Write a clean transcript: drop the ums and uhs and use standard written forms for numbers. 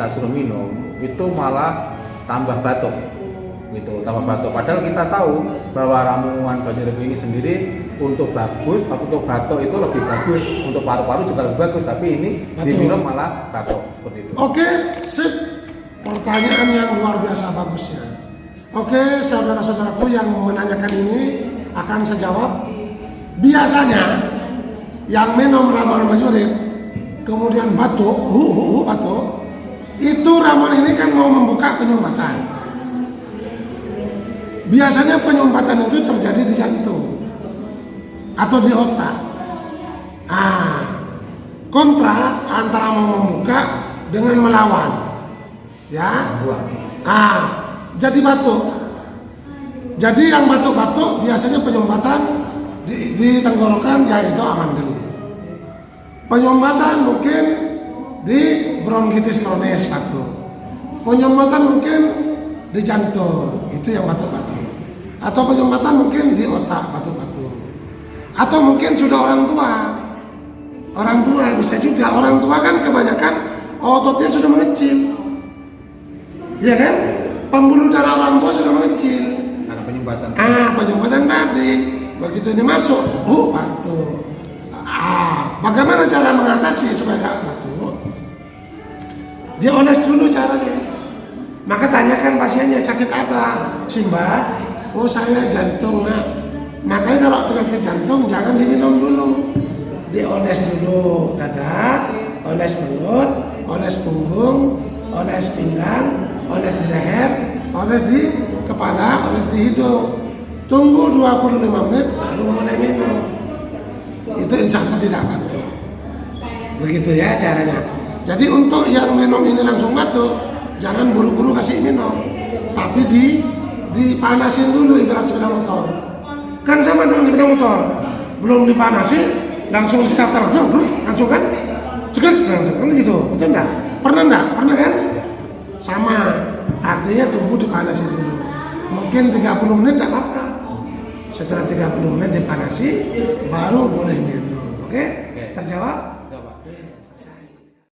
kita suruh minum itu malah tambah batuk gitu, tambah batuk. Padahal kita tahu bahwa ramuan Banyu Rebu ini sendiri untuk bagus, untuk batuk itu lebih bagus, untuk paru-paru juga lebih bagus, tapi ini diminum malah batuk seperti itu. Oke, sip. Pertanyaan yang luar biasa bagusnya. Oke, saudara-saudaraku yang menanyakan ini akan saya jawab. Biasanya yang minum ramuan Banyu Rebu kemudian batuk, batuk, itu ramuan ini kan mau membuka penyumbatan. Biasanya penyumbatan itu terjadi di jantung atau di otak. Kontra antara mau membuka dengan melawan, ya. Jadi batuk. Jadi yang batuk-batuk biasanya penyumbatan di tenggorokan, yaitu amandel. Penyumbatan mungkin di bronkitis kronis batuk. Penyumbatan mungkin di jantung, itu yang batuk-batuk. Atau penyumbatan mungkin di otak batuk-batuk. Atau mungkin sudah orang tua. Orang tua bisa juga. Orang tua kan kebanyakan ototnya sudah mengecil. Ya kan? Pembuluh darah orang tua sudah mengecil. Karena penyumbatan. Penyumbatan tadi. Begitu ini masuk, batuk. Bagaimana cara mengatasi supaya gak batuk? Dia oles dulu caranya. Maka tanyakan pasiennya sakit apa? Simba, saya jantung. Makanya kalau penyakit jantung jangan diminum dulu. Dioles dulu dada, oles mulut, oles punggung, oles pinggang, oles di leher, oles di kepala, oles di hidung. Tunggu 25 menit baru mulai minum. Itu insya Allah tidak batuk. Begitu ya caranya. Jadi untuk yang minum ini langsung batuk, jangan buru-buru kasih minum, tapi dipanasin dulu ibarat sepeda motor. Kan sama dengan sepeda motor, belum dipanasin langsung starter, langsung kan, cekat langsung kan gitu, betul nggak? Pernah nggak? Pernah kan? Sama, artinya tunggu dipanasin dulu. Mungkin 30 menit nggak apa-apa. Setelah 30 menit dipanasi, baru boleh minum. Oke? Terjawab? Coba.